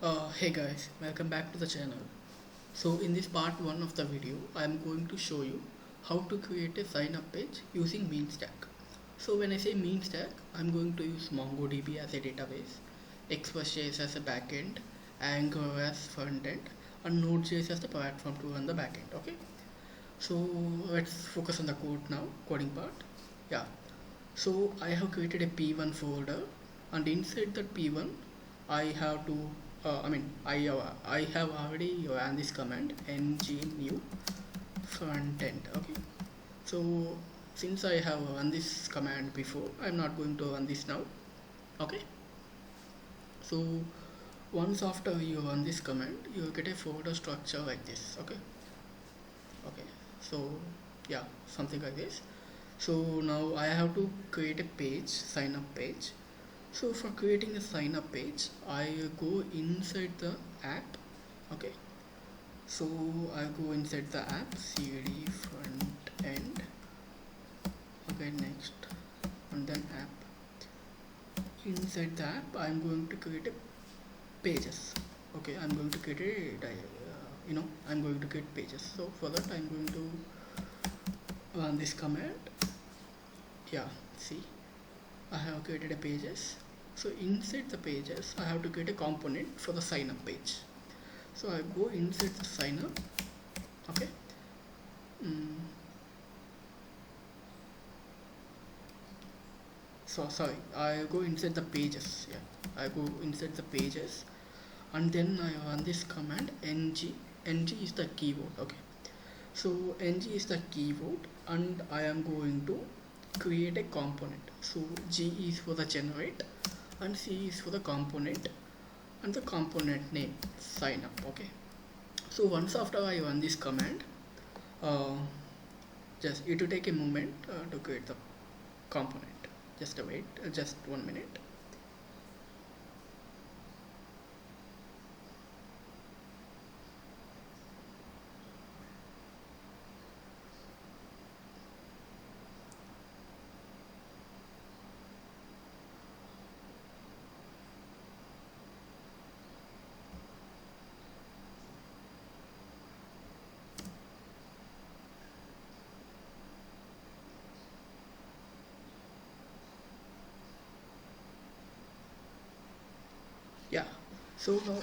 Hey guys, welcome back to the channel. So in this part 1 of the video, I am going to show you how to create a sign up page using mean stack. So when I say mean stack, I am going to use Mongodb as a database, Express.js as a backend, Angular as frontend, and Nodejs as the platform to run the backend. Okay. So let's focus on the code now, coding part. Yeah. So I have created a P1 folder, and inside that P1 I have to I have already ran this command ng new frontend. Okay, so since I have run this command before, I'm not going to run this now. Okay, so once after you run this command, you get a folder structure like this. Okay, so yeah, something like this. So now I have to create a page, sign up page. So for creating a sign up page, I go inside the app. Okay, so I go inside the app, cd front end. Okay, next, and then app. Inside the app, I'm going to create a pages. Okay, I'm going to create a I'm going to create pages. So for that, I'm going to run this command. Yeah, see, I have created a pages. So inside the pages, I have to create a component for the sign up page. So I go inside the sign up. Okay. So sorry, I go inside the pages. Yeah, I go inside the pages, and then I run this command ng. Ng is the keyword. Okay. So ng is the keyword, and I am going to create a component. So G is for the generate, and C is for the component, and the component name sign up. Okay, so once after I run this command, just it will take a moment to create the component. Just wait, just 1 minute. Yeah, so now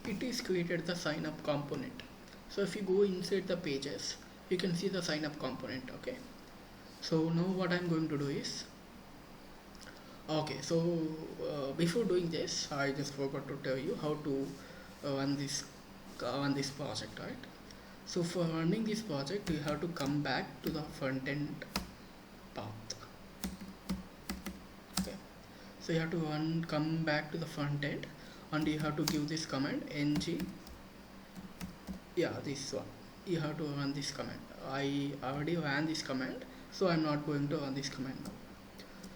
it is created the sign up component. So if you go inside the pages, you can see the sign up component. Okay, so now what I'm going to do is, okay, so before doing this, I just forgot to tell you how to run this project, right? So for running this project, you have to come back to the front end path. Okay, so you have to come back to the front end, and you have to give this command ng. Yeah, this one. You have to run this command. I already ran this command, so I'm not going to run this command now.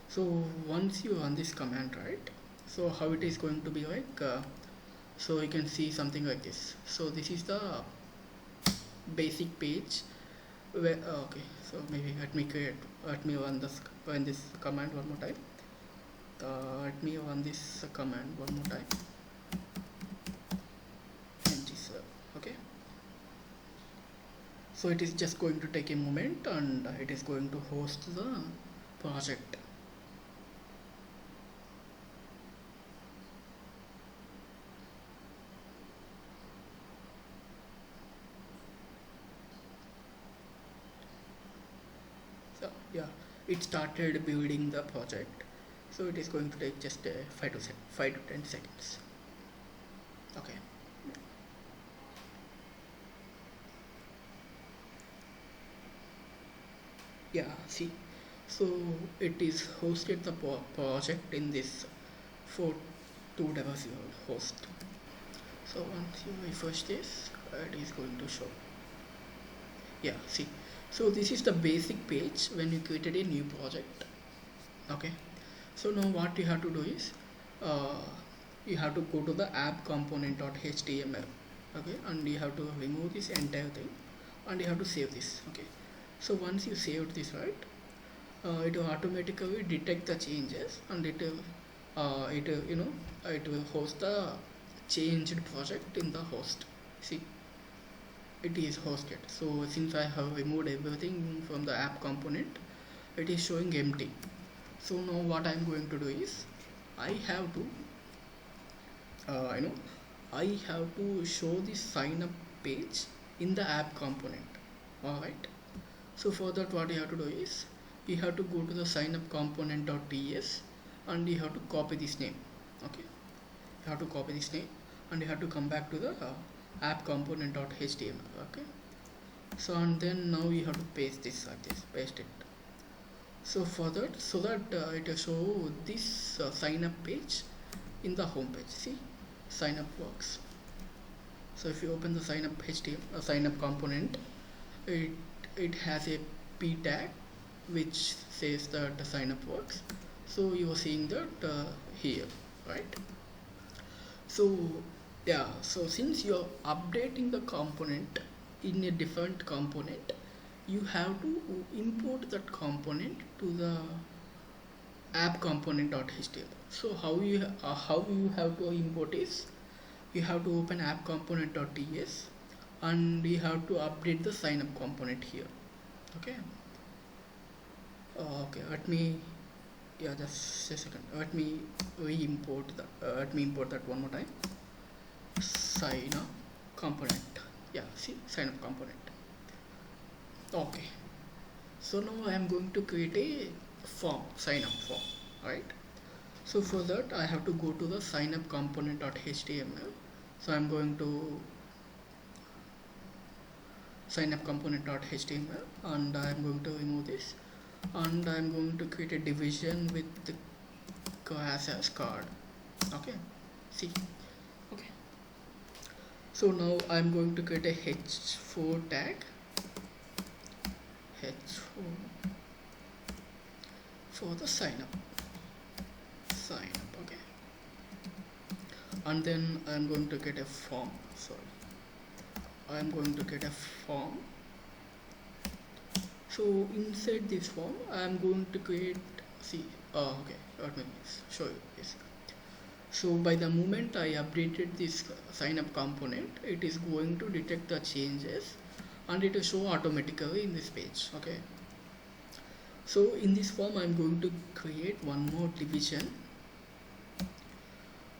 So once you run this command, right, so how it is going to be like, so you can see something like this. So this is the basic page where okay, so maybe let me run this command one more time. Let me run this command one more time. Okay, so it is just going to take a moment, and it is going to host the project. So yeah, it started building the project, so it is going to take just 5 to 10 seconds. Okay. Yeah, see, so it is hosted the project in this 4200 host. So once you refresh this, it is going to show. Yeah, see, so this is the basic page when you created a new project. Okay, so now what you have to do is, you have to go to the app component.html. Okay, and you have to remove this entire thing, and you have to save this. Okay, so once you saved this, right, it will automatically detect the changes, and it will host the changed project in the host. See, it is hosted. So since I have removed everything from the app component, it is showing empty. So now what I'm going to do is I have to you know I have to show the sign up page in the app component. Alright, so for that what you have to do is you have to go to the sign up component.ts and you have to copy this name. Okay, you have to copy this name and you have to come back to the app component.html. Okay, so and then now you have to paste this like this, paste it. So for that, so that it will show this sign up page in the home page. See, sign up works. So if you open the sign up HTML sign up component, it has a p tag which says that the sign up works. So you are seeing that here, right? So yeah, so since you are updating the component in a different component, you have to import that component to the app component.html. So how you have to import is you have to open app component.ts and you have to update the sign up component here. Okay. Okay, let me just a second. Let me import that one more time. Sign up component. Yeah, see, sign up component. Okay, so now I am going to create a form, sign up form, right? So for that I have to go to the sign up component.html. So I'm going to sign up component.html and I'm going to remove this and I'm going to create a division with the class as card. Okay, see, okay. So now I'm going to create a h4 tag, h4 for the sign up. Okay, and then I'm going to get a form. I'm going to get a form. So inside this form I'm going to create, see, okay, let me show you this. So by the moment I updated this sign up component, it is going to detect the changes and it will show automatically in this page. Okay, so in this form I'm going to create one more division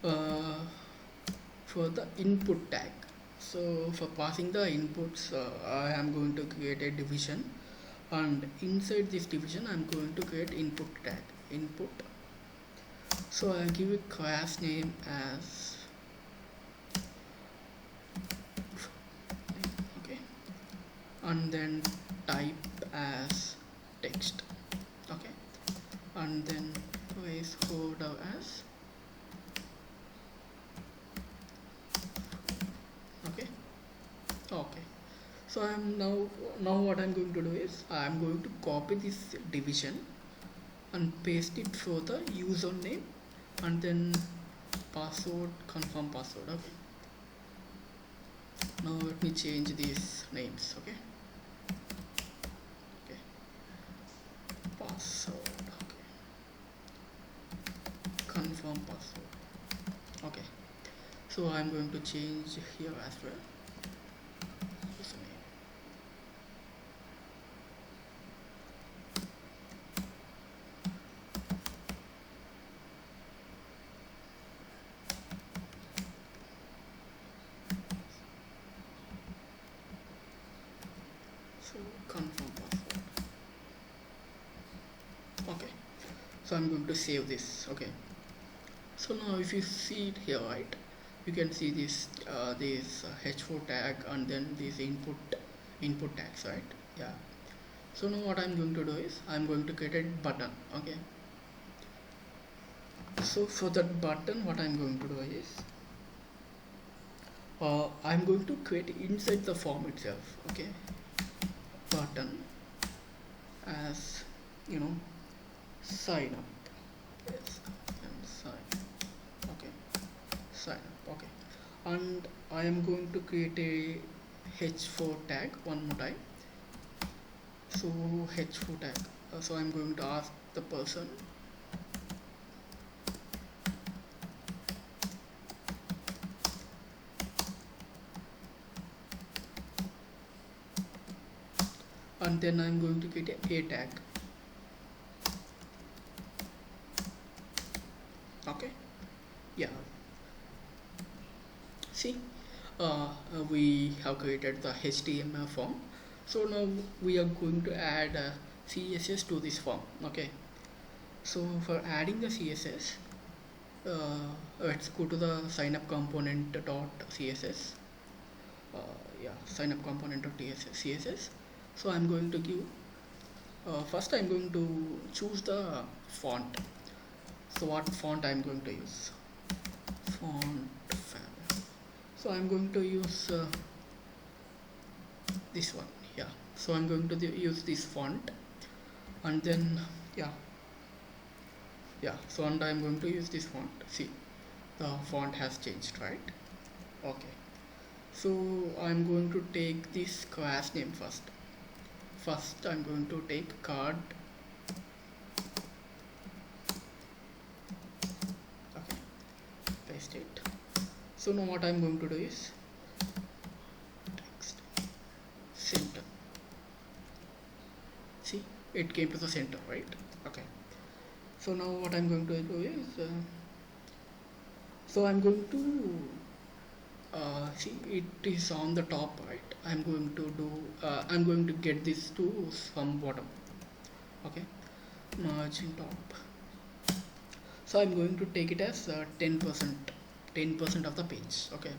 for the input tag. So for passing the inputs, I am going to create a division, and inside this division I'm going to create input tag, input. So I'll give a class name as, okay, and then type as text. Okay, and then placeholder as, okay. So I'm now what I'm going to do is I'm going to copy this division and paste it for the username and then password, confirm password. Okay, now let me change these names. Okay, password, okay, confirm password. Okay, so I'm going to change here as well. So confirm password. Okay, so I'm going to save this. Okay, so now if you see it here, right, you can see this h4 tag and then this input tags, right? Yeah, so now what I'm going to do is I'm going to create a button. Okay, so for that button what I'm going to do is I'm going to create inside the form itself. Okay, button as, you know, sign up. Yes, and sign. Okay, sign up. Okay, and I am going to create a h4 tag one more time. So h4 tag, so I'm going to ask the person and then I'm going to get a tag. Okay, yeah, see, we have created the HTML form. So now we are going to add CSS to this form. Okay, so for adding the CSS, let's go to the signup component dot CSS. Yeah, signup component dot CSS. So I'm going to give first I'm going to choose the font. So what font I'm going to use? Font family. So I'm going to use this one. Yeah. So I'm going to use this font, and then yeah, So and I'm going to use this font. See, the font has changed, right? Okay. So I'm going to take this class name first. First I'm going to take card. Okay, paste it. So now what I'm going to do is text center. See, it came to the center, right? Okay. So now what I'm going to do is so I'm going to see, it is on the top, right? I'm going to do I'm going to get this to some bottom. Okay, margin top. So I'm going to take it as 10% of the page. Okay,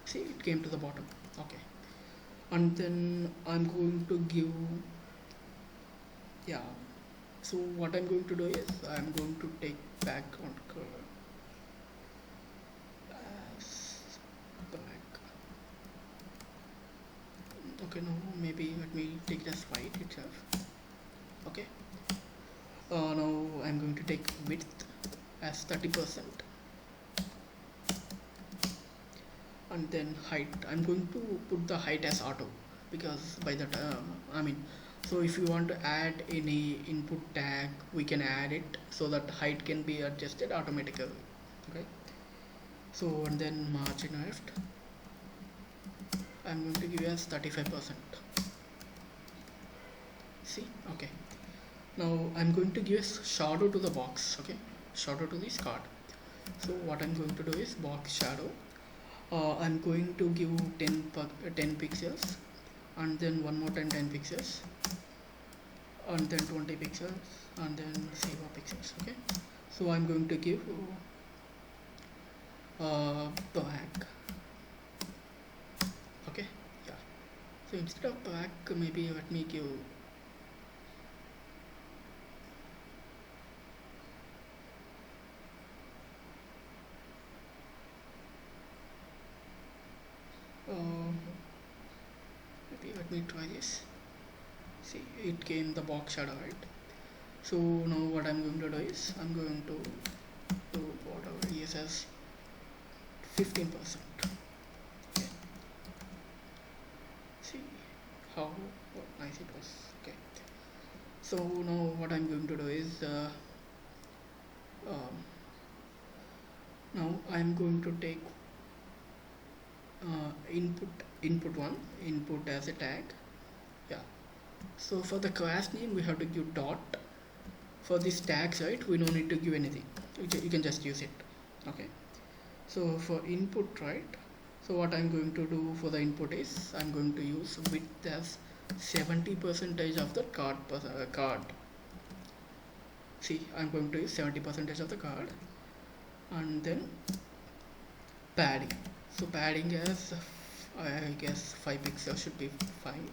see, it came to the bottom. Okay, and then I'm going to give, yeah, so what I'm going to do is I'm going to take background color as black. Okay, no, maybe let me take it as white itself. Okay, now I'm going to take width as 30%, and then height, I'm going to put the height as auto, because by the time so if you want to add any input tag, we can add it so that height can be adjusted automatically. Okay, so and then margin left, I'm going to give as 35%. See, okay, now I'm going to give a shadow to the box. Okay, shadow to this card. So what I'm going to do is box shadow. I'm going to give 10 pixels, and then one more time 10 pixels, and then 20 pixels, and then 0 pixels. Okay, so I'm going to give black. Okay, yeah, so instead of black, maybe let me give maybe let me try this. See, it came the box shadow, right? So now what I'm going to do is I'm going to do whatever is as 15%. Okay. See how nice it was. Okay, so now what I'm going to do is now I'm going to take input as a tag. Yeah, so for the class name we have to give dot. For this tags, right, we don't need to give anything, you can just use it. Okay, so for input, right, so what I'm going to do for the input is I'm going to use width as 70% of the card. See, I'm going to use 70% of the card, and then padding. So padding as I guess 5 pixels should be fine.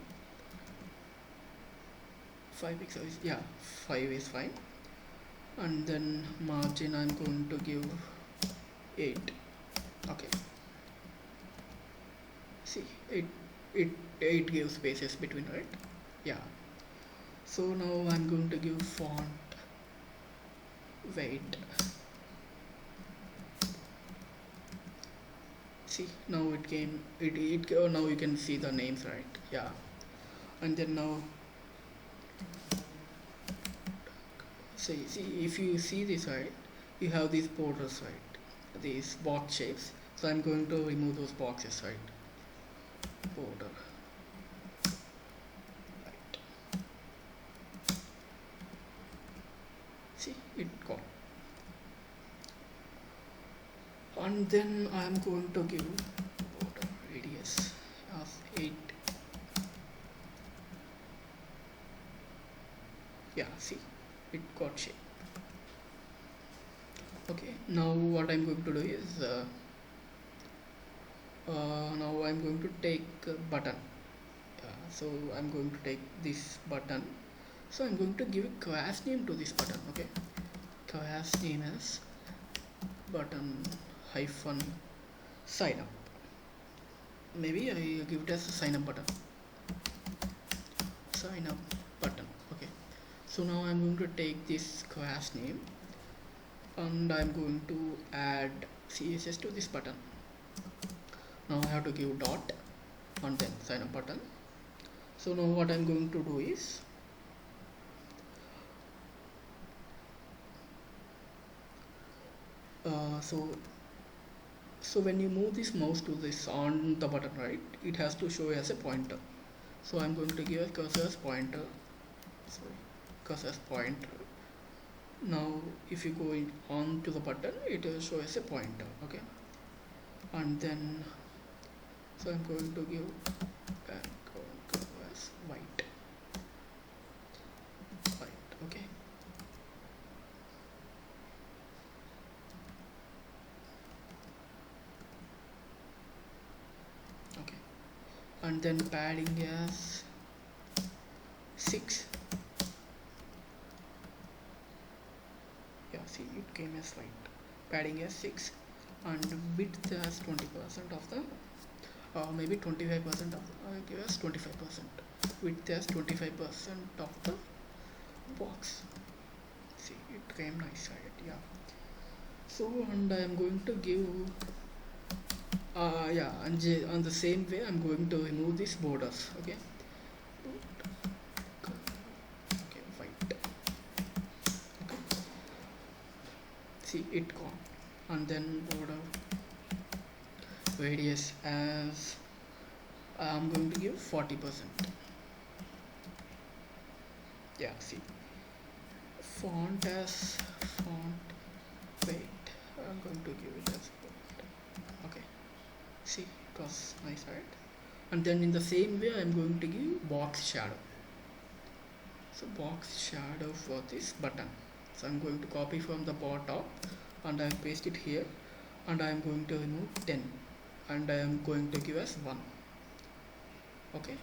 5 pixels, yeah, 5 is fine. And then margin I'm going to give 8. Okay, see, it gives spaces between, right? Yeah, so now I'm going to give font weight. See, now it came, now you can see the names, right? Yeah, and then now see, if you see this, right, you have these borders, right, these box shapes. So I'm going to remove those boxes, right? Border. and then I am going to give border radius as 8. Yeah, see, it got shape. Okay, now what I'm going to do is now I'm going to take a button. So I'm going to take this button. So I'm going to give a class name to this button. Okay, class name as button hyphen sign up. Maybe I give it as a sign up button. Sign up button. Okay. So now I'm going to take this class name and I'm going to add CSS to this button. Now I have to give dot and then sign up button. So now what I'm going to do is so when you move this mouse to this on the button, right, it has to show as a pointer. So I'm going to give a cursor as pointer. Sorry, cursor as pointer. Now if you go on to the button, it will show as a pointer. Okay, and then so I'm going to give as white. Okay. Okay, and then padding as 6. Yeah, see, it came as white. Padding as 6 and width as 20% of the maybe 25% of give us 25%, width as 25% of the box. See, it came nice, right? Yeah. So and I am going to give yeah, and on the same way I'm going to remove these borders. Okay, okay, white. Okay, see, it gone. And then border radius as I'm going to give 40%. Yeah, see, font as font weight, I'm going to give it as okay. See, it was nice, right? And then in the same way I'm going to give box shadow. So box shadow for this button. So I'm going to copy from the bottom and I paste it here, and I am going to remove 10 and I am going to give as 1. Okay,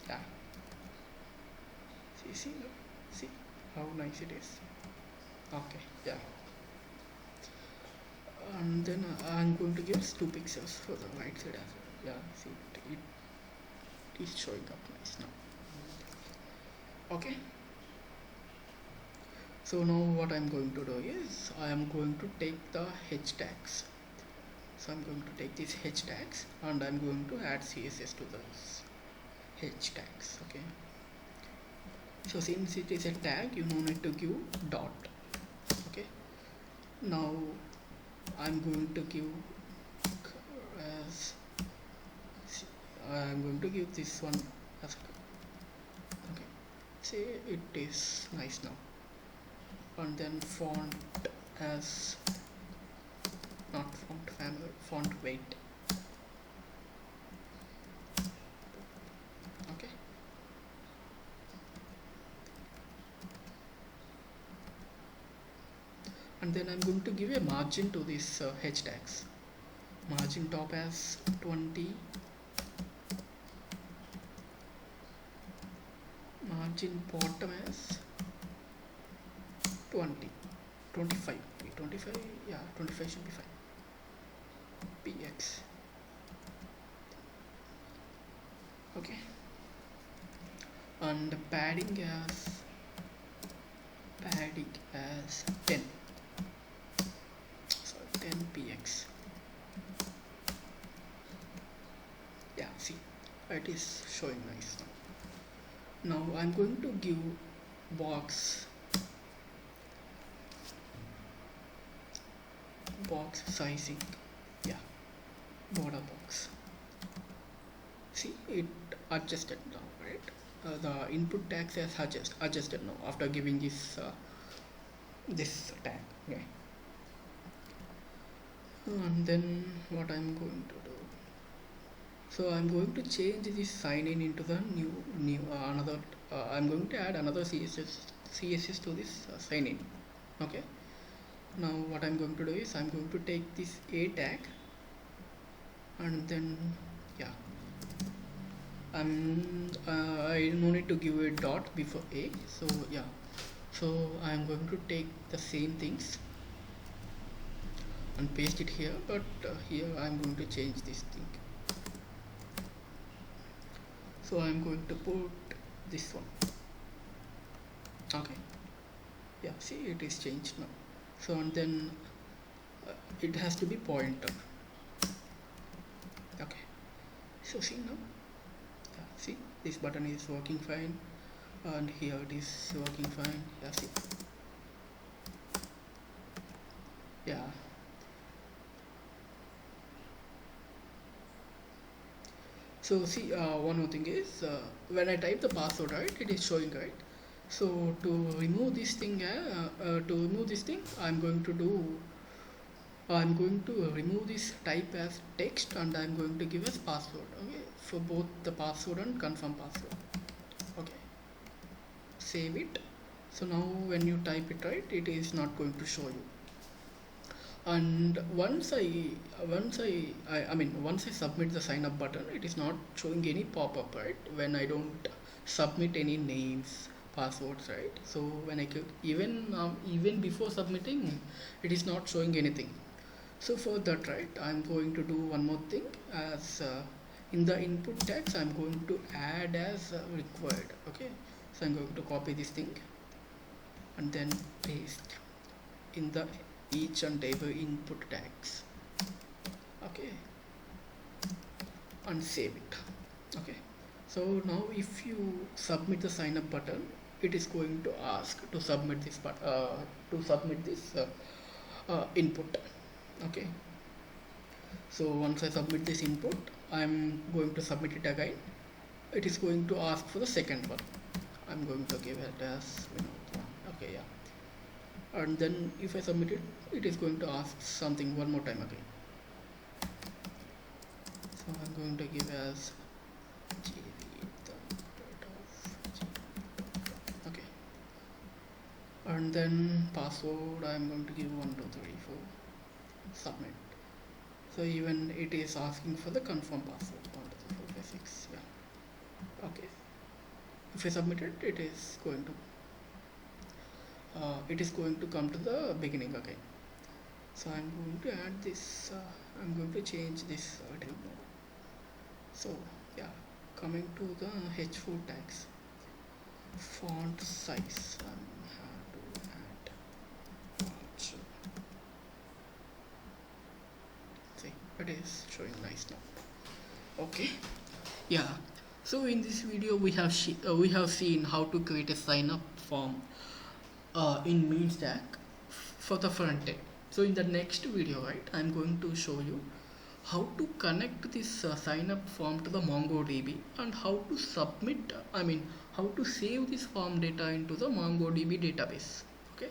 yeah, see how nice it is. Okay, yeah, and then I'm going to give 2 pixels for the right side as well. Yeah, see, it is showing up nice now. Okay, so now what I'm going to do is I am going to take the h tags. So I'm going to take these h tags and I'm going to add CSS to those h tags. Okay, so since it is a tag, you don't need to give dot. Okay, now I'm going to give as I'm going to give this one as okay. See, it is nice now. And then font as not font family, font weight. Okay, and then I'm going to give a margin to this h tags. Margin top as 20, margin bottom as 20, 25, 25, yeah, 25 should be fine. px. Okay, and padding as 10, so 10 px. Yeah, see, it is showing nice now. Now I'm going to give box sizing. Yeah, border box. See, it adjusted now, right? The input tags has adjusted now after giving this this tag. Okay, And then what I'm going to do, so I'm going to change this sign in into the new another I'm going to add another css to this sign in. Okay, now what I'm going to do is I'm going to take this a tag, and then yeah, I no need to give a dot before a. So yeah, so I'm going to take the same things and paste it here, but here I'm going to change this thing. So I'm going to put this one. Okay, yeah, see, it is changed now. So and then it has to be pointer. Okay, so see now, yeah, see, this button is working fine, and here it is working fine. Yeah, see, yeah. So see, one more thing is when I type the password, right, it is showing, right. So to remove this thing, I'm going to remove this type as text, and I'm going to give as password. Okay, for both the password and confirm password. Okay, save it. So now when you type it, right, it is not going to show you. And once I submit the sign up button, it is not showing any pop-up, right, when I don't submit any names, passwords, right. So when I click, even before submitting, it is not showing anything. So for that, right, I'm going to do one more thing. As in the input tags, I'm going to add as required. Okay, so I'm going to copy this thing and then paste in the each and every input tags. Okay, and save it. Okay, so now if you submit the sign up button, it is going to ask to submit this input. Okay, so once I submit this input, I'm going to submit it again. It is going to ask for the second one. I'm going to give it as okay, yeah, and then if I submit it, it is going to ask something one more time again. So I'm going to give as okay, and then password I'm going to give 1 2 3 4, submit. So even it is asking for the confirm password 1 2 3 4 5 6. Yeah, okay, if I submit it, it is going to come to the beginning again. So I'm going to add this, I'm going to change this demo. So yeah, coming to the h4 tags, font size, I have to add large. See, it is showing nice now. Okay, yeah, so in this video we have seen how to create a sign up form in MeanStack for the front end. So in the next video, right, I'm going to show you how to connect this sign up form to the MongoDB, and how to how to save this form data into the MongoDB database. Okay,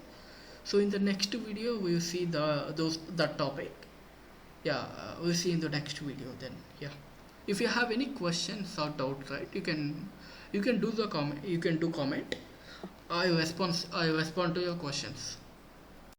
so in the next video we'll see that topic. Yeah, we'll see in the next video then. Yeah, if you have any questions or doubts, right, you can do comment. I respond to your questions.